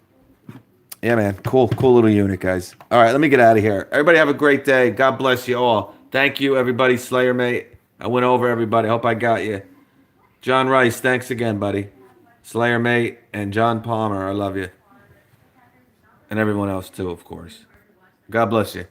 man, cool little unit, guys. All right, let me get out of here. Everybody have a great day. God bless you all. Thank you, everybody. Slayer mate, I went over everybody. Hope I got you. John Rice, thanks again, buddy. Slayer mate and John Palmer, I love you. And everyone else too, of course. God bless you.